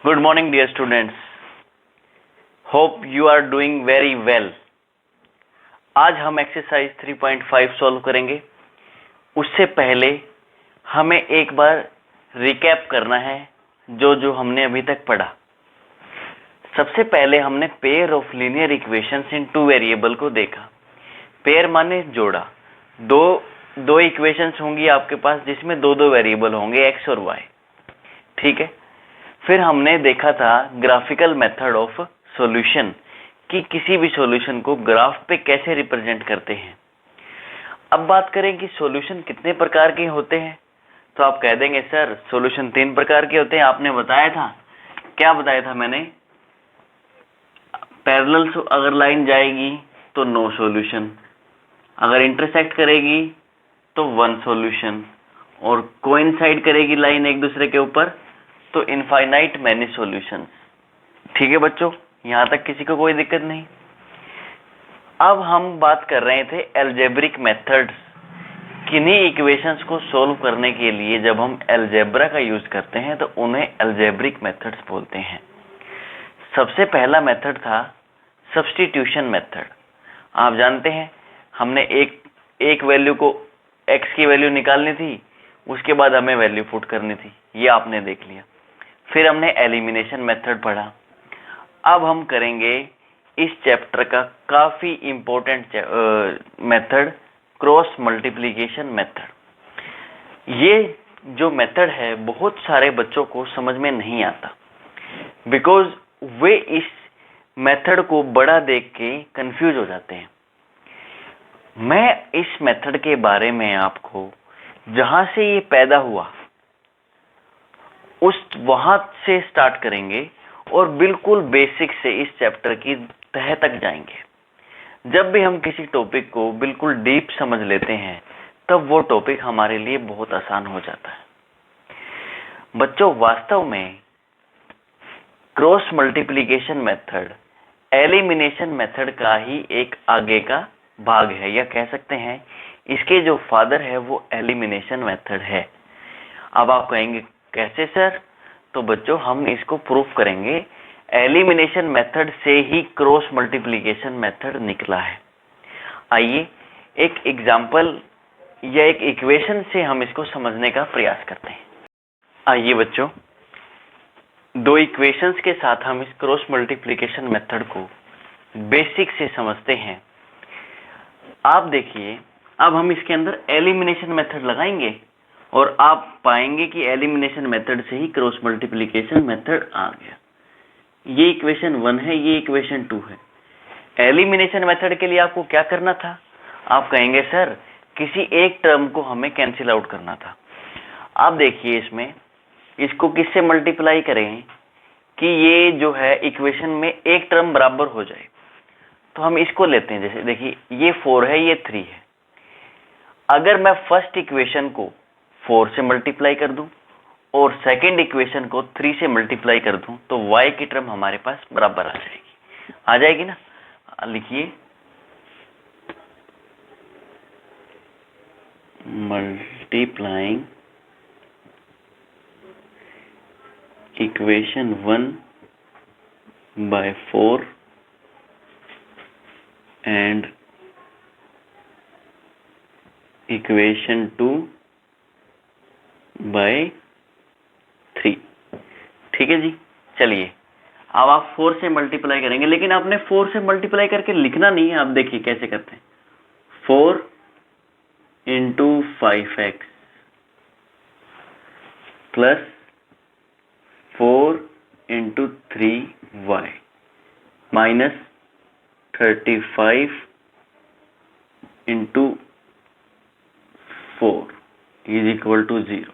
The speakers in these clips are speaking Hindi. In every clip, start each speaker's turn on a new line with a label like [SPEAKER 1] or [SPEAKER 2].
[SPEAKER 1] Good morning, dear students. Hope you are doing very well. आज हम एक्सरसाइज 3.5 सॉल्व करेंगे। उससे पहले हमें एक बार रिकैप करना है जो हमने अभी तक पढ़ा। सबसे पहले हमने pair of linear equations in two variable को देखा। पेयर माने जोड़ा। दो इक्वेशंस होंगी आपके पास जिसमें दो वेरिएबल होंगे एक्स और वाई। ठीक है। फिर हमने देखा था ग्राफिकल मेथड ऑफ सॉल्यूशन कि किसी भी सॉल्यूशन को ग्राफ पे कैसे रिप्रेजेंट करते हैं। अब बात करें कि सॉल्यूशन कितने प्रकार के होते हैं, तो आप कह देंगे सर सॉल्यूशन 3 प्रकार के होते हैं। आपने बताया था, क्या बताया था मैंने? पैरेलल अगर लाइन जाएगी तो नो सॉल्यूशन, अगर इंटरसेक्ट करेगी तो 1 सॉल्यूशन, और कोइंसाइड करेगी लाइन एक दूसरे के ऊपर तो इनफाइनाइट मैनी सॉल्यूशंस। ठीक है बच्चों, यहां तक किसी को कोई दिक्कत नहीं। अब हम बात कर रहे थे अलजेब्रिक मेथड्स। किन्हीं इक्वेशंस को सॉल्व करने के लिए जब हम अलजेब्रा का यूज करते हैं तो उन्हें अलजेब्रिक मेथड्स बोलते हैं। सबसे पहला मेथड था सब्स्टिट्यूशन मेथड। आप जानते हैं हमने एक वैल्यू को x की वैल्यू निकालनी थी, उसके बाद हमें वैल्यू पुट करनी थी, ये आपने देख लिया। फिर हमने एलिमिनेशन मेथड पढ़ा। अब हम करेंगे इस चैप्टर का काफी important method cross multiplication method. ये जो मेथड है बहुत सारे बच्चों को समझ में नहीं आता, बिकॉज वे इस मेथड को बड़ा देख के कंफ्यूज हो जाते हैं। मैं इस मेथड के बारे में आपको जहां से ये पैदा हुआ वहां से स्टार्ट करेंगे और बिल्कुल बेसिक से इस चैप्टर की तह तक जाएंगे। जब भी हम किसी टॉपिक को बिल्कुल डीप समझ लेते हैं तब वो टॉपिक हमारे लिए बहुत आसान हो जाता है। बच्चों, वास्तव में cross multiplication method elimination method का ही एक आगे का भाग है, या कह सकते हैं इसके जो फादर है वो एलिमिनेशन मेथड है। अब आप कहेंगे कैसे सर? तो बच्चों हम इसको प्रूफ करेंगे। एलिमिनेशन मेथड से ही क्रॉस मल्टीप्लिकेशन मेथड निकला है। आइए एक एग्जांपल या एक इक्वेशन से हम इसको समझने का प्रयास करते हैं। आइए बच्चों, दो इक्वेशंस के साथ हम इस क्रॉस मल्टीप्लिकेशन मेथड को बेसिक से समझते हैं। आप देखिए, अब हम इसके अंदर एलिमिनेशन मेथड लगाएंगे और आप पाएंगे कि एलिमिनेशन मेथड से ही क्रॉस मल्टीप्लिकेशन मेथड आ गया। ये इक्वेशन 1 है, ये इक्वेशन 2 है। एलिमिनेशन मेथड के लिए आपको क्या करना था? आप कहेंगे सर किसी एक टर्म को हमें कैंसिल आउट करना था। आप देखिए इसमें इसको किससे मल्टीप्लाई करें कि ये जो है इक्वेशन में एक टर्म बराबर हो जाए। तो हम इसको लेते हैं, जैसे देखिए ये 4 है, ये 3 है। अगर मैं फर्स्ट इक्वेशन को 4 से मल्टीप्लाई कर दूं और सेकंड इक्वेशन को 3 से मल्टीप्लाई कर दूं तो y की टर्म हमारे पास बराबर आ जाएगी ना। लिखिए multiplying equation 1 by 4 and equation 2 by 3। ठीक है जी। चलिए अब आप 4 से मल्टीप्लाई करेंगे, लेकिन आपने 4 से मल्टीप्लाई करके लिखना नहीं है। आप देखिए कैसे करते हैं। 4 into 5x plus 4 into 3y minus 35 into 4 is equal to 0।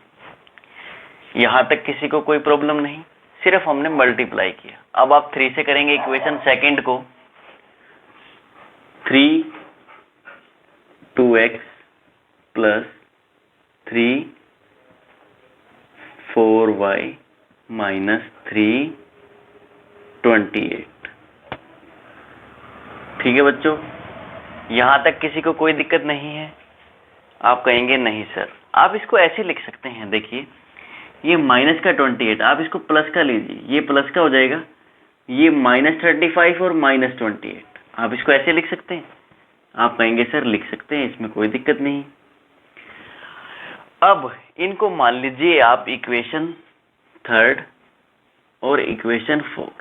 [SPEAKER 1] यहां तक किसी को कोई प्रॉब्लम नहीं, सिर्फ हमने मल्टीप्लाई किया। अब आप 3 से करेंगे इक्वेशन सेकंड को। 3 2x प्लस 3 4y माइनस 3 28। ठीक है बच्चों, यहां तक किसी को कोई दिक्कत नहीं है? आप कहेंगे नहीं सर, आप इसको ऐसे लिख सकते हैं। देखिए ये माइनस का 28, आप इसको प्लस का लीजिए, ये प्लस का हो जाएगा, ये -35 और -28, आप इसको ऐसे लिख सकते हैं। आप कहेंगे सर लिख सकते हैं, इसमें कोई दिक्कत नहीं। अब इनको मान लीजिए आप इक्वेशन 3 और इक्वेशन 4।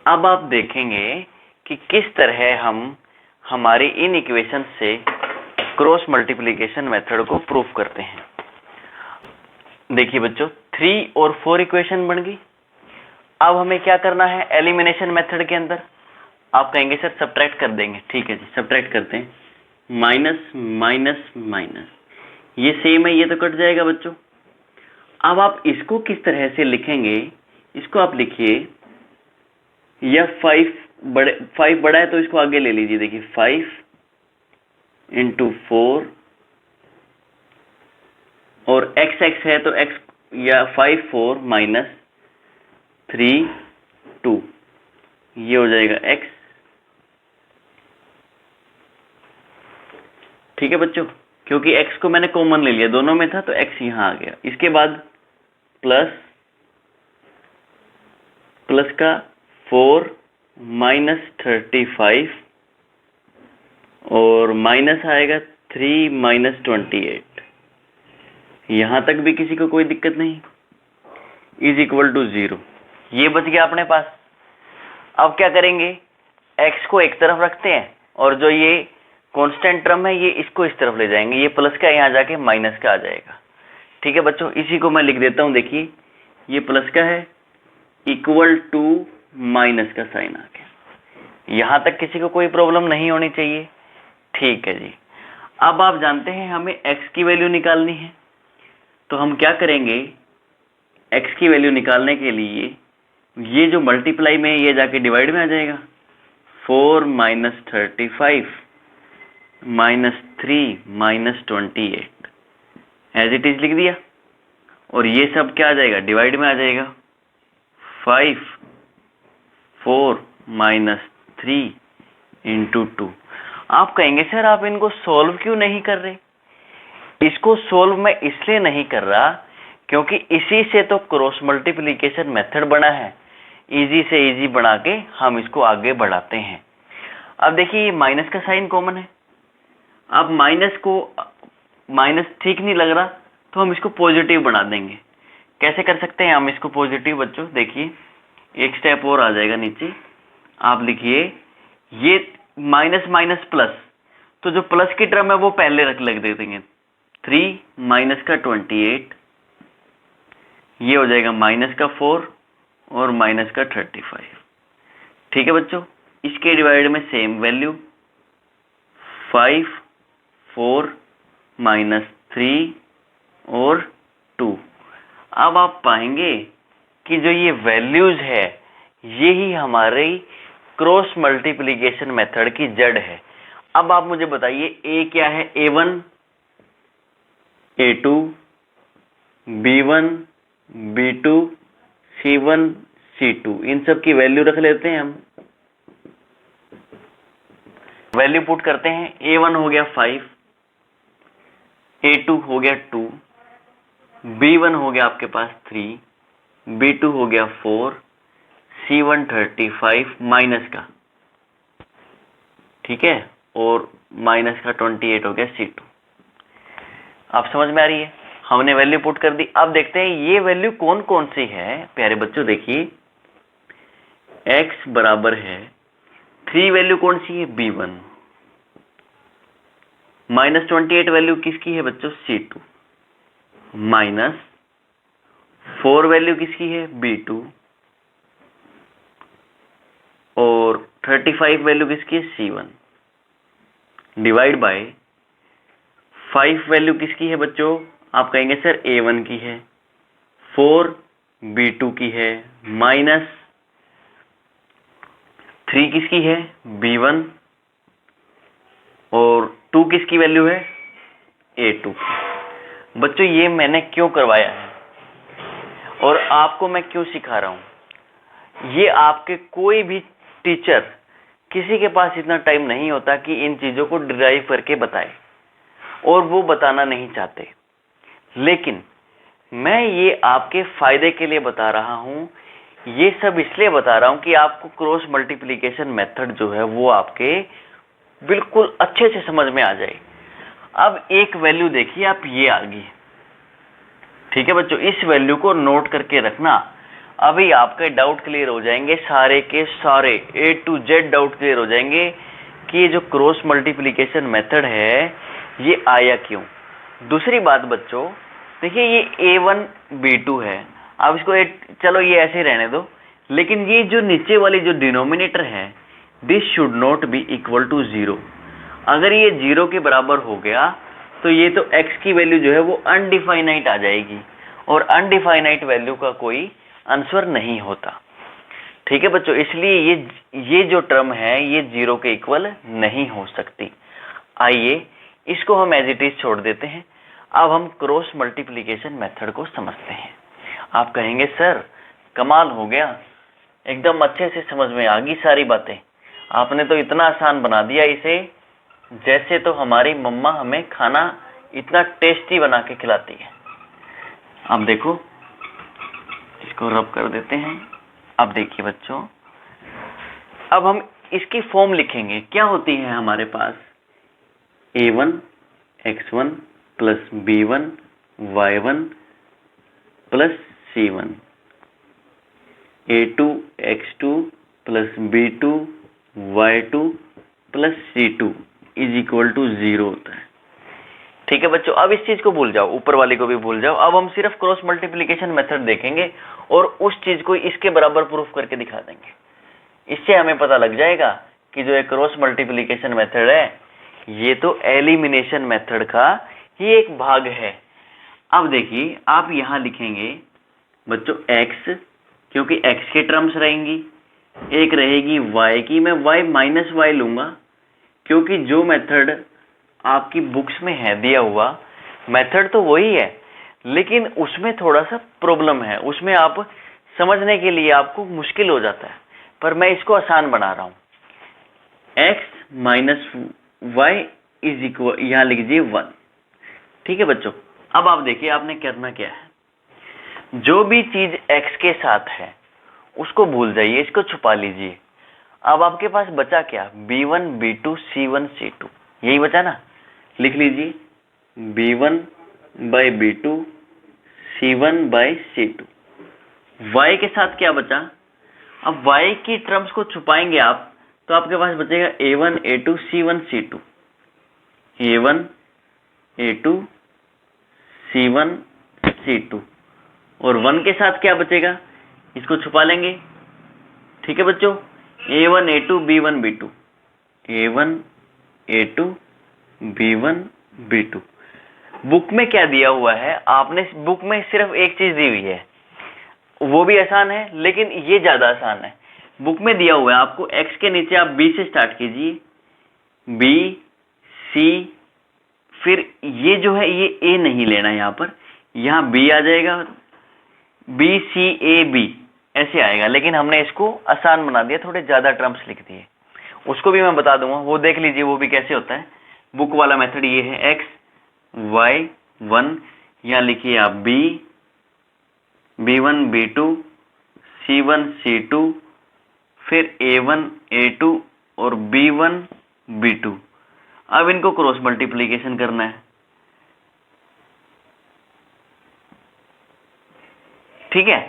[SPEAKER 1] अब आप देखेंगे कि किस तरह हम हमारी इन इक्वेशन से क्रॉस मल्टीप्लिकेशन मेथड को प्रूफ करते हैं। देखिए बच्चों, 3 और 4 इक्वेशन बन गई। अब हमें क्या करना है एलिमिनेशन मेथड के अंदर? आप कहेंगे सर सब्ट्रैक्ट कर देंगे, ठीक है जी, सब्ट्रैक्ट करते हैं। माइनस माइनस माइनस, ये सेम है, ये तो कट जाएगा बच्चों। अब आप इसको किस तरह से लिखेंगे? इसको आप लिखिए, या 5 बड़ा है तो इसको आगे ले लीजिए। देखिए 5 × 4 और x है तो x या 5 4 -3 2, ये हो जाएगा x। ठीक है बच्चों, क्योंकि x को मैंने कॉमन ले लिया, दोनों में था तो x यहां आ गया। इसके बाद प्लस का 4 -35 और माइनस आएगा 3 -28। यहां तक भी किसी को कोई दिक्कत नहीं, = 0। ये बच गया अपने पास। अब क्या करेंगे, x को एक तरफ रखते हैं और जो ये कांस्टेंट टर्म है ये इसको इस तरफ ले जाएंगे, ये प्लस का यहाँ जाके माइनस का आ जाएगा। ठीक है बच्चों, इसी को मैं लिख देता हूं। देखिए ये प्लस का है, = माइनस का साइन आ गया। यहां तक किसी को कोई प्रॉब्लम नहीं होनी चाहिए। ठीक है जी। अब आप जानते हैं हमें x की वैल्यू निकालनी है, तो हम क्या करेंगे, x की वैल्यू निकालने के लिए ये जो मल्टीप्लाई में ये जाके डिवाइड में आ जाएगा। 4 -35 -3 -28 एज इट इज लिख दिया, और ये सब क्या आ जाएगा, डिवाइड में आ जाएगा। 5 4 -3 × 2। आप कहेंगे सर आप इनको सॉल्व क्यों नहीं कर रहे? इसको सॉल्व मैं इसलिए नहीं कर रहा क्योंकि इसी से तो क्रॉस मल्टीप्लिकेशन मेथड बना है। इजी से इजी बना के हम इसको आगे बढ़ाते हैं। अब देखिए ये माइनस का साइन कॉमन है। अब माइनस ठीक नहीं लग रहा तो हम इसको पॉजिटिव बना देंगे। कैसे कर सकते हैं हम इसको पॉजिटिव बच्चों? देखिए एक स्टेप और आ जाएगा नीचे। आप लिखिए ये माइनस माइनस प्लस, तो जो प्लस की टर्म है वो पहले लग देंगे। 3 -28, ये हो जाएगा -4 और -35। ठीक है बच्चों, इसके डिवाइड में सेम वैल्यू 5 4 -3 और 2। अब आप पाएंगे कि जो ये वैल्यूज है यही हमारी क्रॉस मल्टीप्लिकेशन मेथड की जड़ है। अब आप मुझे बताइए a क्या है? a1 a2 b1 b2 c1 c2, इन सब की वैल्यू रख लेते हैं हम। वैल्यू पुट करते हैं। a1 हो गया 5, a2 हो गया 2, b1 हो गया आपके पास 3, b2 हो गया 4, c1 35 माइनस का, ठीक है, और माइनस का 28 हो गया c2। आप समझ में आ रही है? हमने वैल्यू पुट कर दी। अब देखते हैं ये वैल्यू कौन कौन सी है। प्यारे बच्चों देखिए x बराबर है 3, वैल्यू कौन सी है? b1। -28 वैल्यू किसकी है बच्चों? c2। -4 वैल्यू किसकी है? b2। और 35 वैल्यू किसकी है? c1। डिवाइड बाय 5 वैल्यू किसकी है बच्चों? आप कहेंगे सर a1 की है, 4 b2 की है, -3 किसकी है? b1, और 2 किसकी वैल्यू है? a2। बच्चों ये मैंने क्यों करवाया है और आपको मैं क्यों सिखा रहा हूं? ये आपके कोई भी टीचर, किसी के पास इतना टाइम नहीं होता कि इन चीजों को डिराइव करके बताए, और वो बताना नहीं चाहते। लेकिन मैं ये आपके फायदे के लिए बता रहा हूं, ये सब इसलिए बता रहा हूं कि आपको क्रॉस मल्टीप्लिकेशन मेथड जो है वो आपके बिल्कुल अच्छे से समझ में आ जाए। अब एक वैल्यू देखिए आप, ये आ गई, ठीक है बच्चों, इस वैल्यू को नोट करके रखना। अभी आपके डाउट क्लियर हो जाएंगे, सारे के सारे A to Z doubt clear हो जाएंगे कि ये जो क्रॉस मल्टीप्लिकेशन मेथड है ये आया क्यों। दूसरी बात बच्चों, देखिए ये A1 B2 है, अब इसको चलो ये ऐसे ही रहने दो, लेकिन ये जो नीचे वाली जो डिनोमिनेटर है, this should not be equal to 0। अगर ये 0 के बराबर हो गया तो ये तो x की वैल्यू जो है वो अनडिफाइनाइट आ जाएगी, और अनडिफाइनाइट वैल्यू का कोई आंसर नहीं होता। ठीक है बच्चों, इसलिए ये जो टर्म है ये 0 के इक्वल नहीं हो सकती। आइए इसको हम एज इट इज छोड़ देते हैं। अब हम क्रॉस मल्टीप्लिकेशन मेथड को समझते हैं। आप कहेंगे सर कमाल हो गया, एकदम अच्छे से समझ में आ गई सारी बातें, आपने तो इतना आसान बना दिया इसे, जैसे तो हमारी मम्मा हमें खाना इतना टेस्टी बना के खिलाती है। अब देखो, इसको रब कर देते हैं। अब देखिए बच्चों, अब हम इसकी फॉर्म लिखेंगे। क्या होती है हमारे पास, A1 x1 plus B1 y1 plus C1, A2 x2 plus B2 y2 plus C2 is equal to 0 होता है। ठीक है बच्चों, अब इस चीज को भूल जाओ, ऊपर वाले को भी भूल जाओ। अब हम सिर्फ क्रॉस मल्टीप्लिकेशन मेथड देखेंगे और उस चीज को इसके बराबर प्रूफ करके दिखा देंगे। इससे हमें पता लग जाएगा कि जो एक क्रॉस मल्टीप्लिकेशन मेथड है ये तो एलिमिनेशन मेथड का ही एक भाग है। अब देखिए आप यहां लिखेंगे बच्चों x, क्योंकि x के टर्म्स रहेंगी, एक रहेगी y की, मैं y माइनस y लूंगा, क्योंकि जो मेथड आपकी बुक्स में है दिया हुआ मेथड तो वही है, लेकिन उसमें थोड़ा सा प्रॉब्लम है, उसमें आप समझने के लिए आपको मुश्किल हो जाता है, पर मैं इसको आसान बना रहा हूं। x minus y is equal, यहां लिखिए 1। ठीक है बच्चों, अब आप देखिए आपने करना क्या है, जो भी चीज x के साथ है उसको भूल जाइए, इसको छुपा लीजिए। अब आपके पास बचा क्या, B1 B2 C1 C2, यही बचा ना, लिख लीजिए B1 by B2 C1 by C2। y के साथ क्या बचा, अब y की टर्म्स को छुपाएंगे आप तो आपके पास बचेगा A1 A2 C1 C2, A1 A2 C1 C2, और 1 के साथ क्या बचेगा, इसको छुपा लेंगे। ठीक है बच्चों, A1 A2 B1 B2, A1 A2 B1 B2। Book में क्या दिया हुआ है, आपने बुक में सिर्फ एक चीज दी हुई है, वो भी आसान है लेकिन ये ज्यादा आसान है। बुक में दिया हुआ है आपको x के नीचे आप b से स्टार्ट कीजिए, b c, फिर ये जो है ये a नहीं लेना, यहाँ पर यहाँ b आ जाएगा, b c a b ऐसे आएगा, लेकिन हमने इसको आसान बना दिया, थोड़े ज्यादा टर्म्स लिख दिए, उसको भी मैं बता दूंगा, वो देख लीजिए वो भी कैसे होता है। बुक वाला मेथड ये है, x y 1, यहाँ लिखिए आप b B1 B2 C1 C2, फिर A1 A2 और B1 B2। अब इनको क्रॉस मल्टीप्लिकेशन करना है। ठीक है,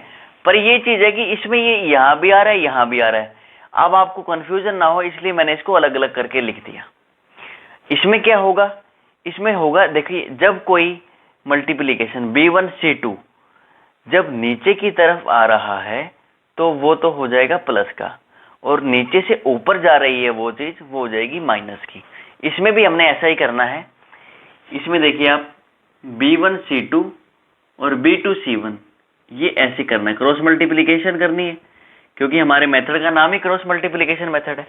[SPEAKER 1] पर ये चीज है कि इसमें ये यहां भी आ रहा है यहां भी आ रहा है, अब आपको कंफ्यूजन ना हो इसलिए मैंने इसको अलग अलग करके लिख दिया। इसमें क्या होगा, इसमें होगा, देखिए जब कोई मल्टीप्लिकेशन B1 C2 जब नीचे की तरफ आ रहा है तो वो तो हो जाएगा प्लस का, और नीचे से ऊपर जा रही है वो चीज, वो हो जाएगी माइनस की। इसमें भी हमने ऐसा ही करना है। इसमें देखिए आप B1 C2 और B2 C1, ये ऐसे करना है, क्रॉस मल्टीप्लिकेशन करनी है, क्योंकि हमारे मेथड का नाम ही क्रॉस मल्टीप्लिकेशन मेथड है।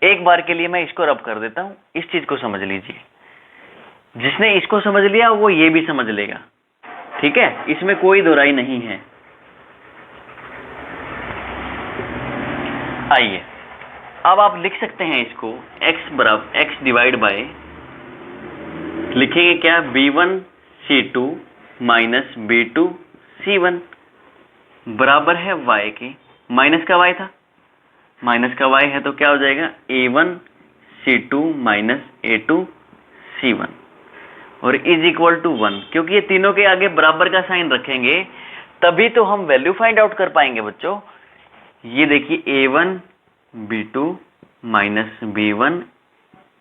[SPEAKER 1] एक बार के लिए मैं इसको रब कर देता हूं, इस चीज को समझ लीजिए, जिसने इसको समझ लिया वो ये भी समझ लेगा। ठीक है, इसमें कोई दोहराई नहीं है। आइए अब आप लिख सकते हैं इसको, x बराबर x डिवाइड बाय, लिखेंगे क्या, B1 C2 minus B2 C1 बराबर है y के, माइनस का y था, माइनस का y है तो क्या हो जाएगा A1 C2 minus A2 C1 और इज इक्वल टू 1। क्योंकि ये तीनों के आगे बराबर का साइन रखेंगे तभी तो हम वैल्यू फाइंड आउट कर पाएंगे बच्चों। ये देखिए A1 B2 minus B1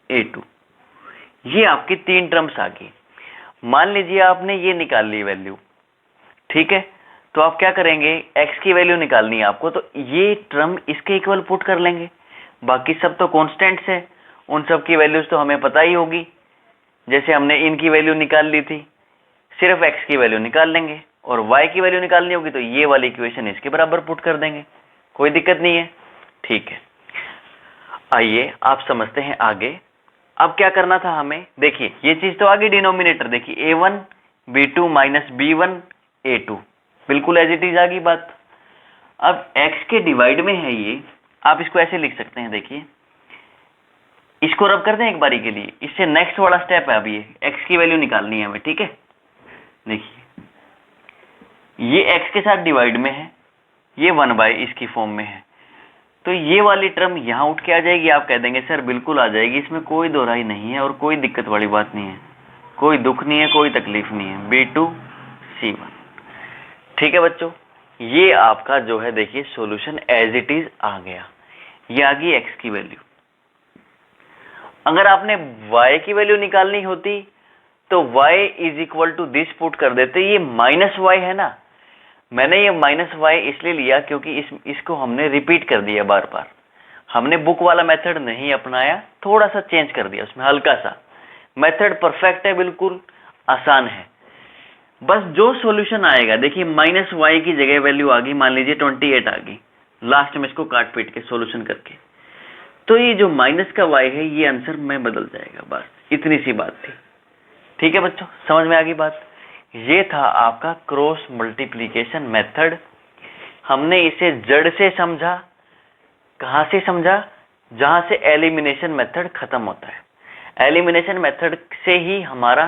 [SPEAKER 1] A2, ये आपकी 3 टर्म्स आ गई। मान लीजिए आपने ये निकाल ली वैल्यू, ठीक है, तो आप क्या करेंगे, x की वैल्यू निकालनी है आपको, तो ये टर्म इसके इक्वल पुट कर लेंगे। बाकी सब तो कॉन्स्टेंट्स है, उन सब की वैल्यूज तो हमें पता ही होगी। जैसे हमने इनकी वैल्यू निकाल ली थी, सिर्फ x की वैल्यू निकाल लेंगे और y की वैल्यू निकालनी होगी तो ये वाली इक्वेशन इसके बराबर पुट कर देंगे, कोई दिक्कत नहीं है। ठीक है, आइए आप समझते हैं आगे। अब क्या करना था हमें, देखिए ये चीज तो आगे डिनोमिनेटर, देखिए A1 B2 minus B1 A2 बिल्कुल एज इट इज आ गई बात। अब x के डिवाइड में है ये, आप इसको ऐसे लिख सकते हैं, देखिए इसको रब कर दें एक बारी के लिए, इससे नेक्स्ट वाला स्टेप है। अभी x की वैल्यू निकालनी है हमें, ठीक है। देखिए ये x के साथ डिवाइड में है, ये 1/, इसकी फॉर्म में है, तो ये वाली टर्म यहां उठ के आ जाएगी। आप कह देंगे सर बिल्कुल आ जाएगी, इसमें कोई दोहराई नहीं है और कोई दिक्कत वाली बात नहीं है, कोई दुख नहीं है, कोई तकलीफ नहीं है। B2 C1, ठीक है बच्चों, ये आपका जो है देखिए सॉल्यूशन एज इट इज आ गया। ये आ गई x की वैल्यू। अगर आपने y की वैल्यू निकालनी होती तो y is equal to this put कर देते। ये माइनस y है ना, मैंने ये माइनस y इसलिए लिया क्योंकि इसको हमने रिपीट कर दिया बार बार। हमने बुक वाला मेथड नहीं अपनाया, थोड़ा सा चेंज कर दिया उसमें, हल्का सा। मेथड परफेक्ट है, बिल्कुल आसान है। बस जो सॉल्यूशन आएगा, देखिए माइनस y की जगह वैल्यू आ गई, मान लीजिए 28 आ गई, लास्ट में इसको काट पीट के सॉल्यूशन करके, तो ये जो माइनस का y है ये आंसर में बदल जाएगा। बस इतनी सी बात थी। ठीक है बच्चों, समझ में आ गई बात। ये था आपका क्रॉस मल्टीप्लिकेशन मेथड। हमने इसे जड़ से समझा। कहां से समझा? जहां से एलिमिनेशन मेथड खत्म होता है। एलिमिनेशन मेथड से ही हमारा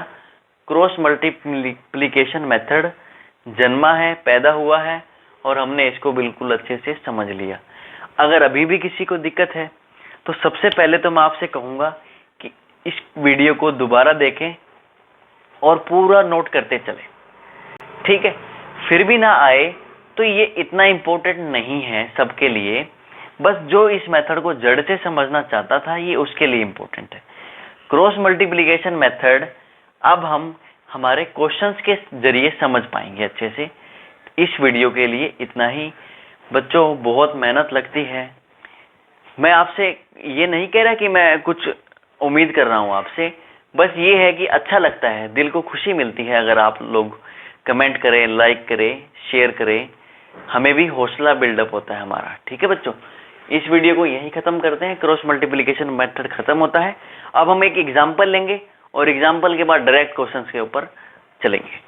[SPEAKER 1] क्रॉस मल्टीप्लिकेशन मेथड जन्मा है, पैदा हुआ है, और हमने इसको बिल्कुल अच्छे से समझ लिया। अगर अभी भी किसी को दिक्कत है तो सबसे पहले तो मैं आपसे कहूंगा कि इस वीडियो को दोबारा देखें और पूरा नोट करते चलें, ठीक है। फिर भी ना आए तो ये इतना इंपॉर्टेंट नहीं है सबके लिए, बस जो इस मेथड को जड़ से समझना चाहता था ये उसके लिए इंपॉर्टेंट है। क्रॉस मल्टीप्लिकेशन मेथड अब हम हमारे क्वेश्चंस के जरिए समझ पाएंगे अच्छे से। इस वीडियो के लिए इतना ही बच्चों, बहुत मेहनत लगती है। मैं आपसे ये नहीं कह रहा कि मैं कुछ उम्मीद कर रहा हूं आपसे, बस ये है कि अच्छा लगता है, दिल को खुशी मिलती है अगर आप लोग कमेंट करें, लाइक करें, शेयर करें, हमें भी हौसला बिल्डअप होता है हमारा। ठीक है बच्चों, इस वीडियो को यहीं खत्म करते हैं। क्रॉस मल्टीप्लिकेशन मेथड खत्म होता है। अब हम एक एग्जाम्पल लेंगे और एग्जाम्पल के बाद डायरेक्ट क्वेश्चंस के ऊपर चलेंगे।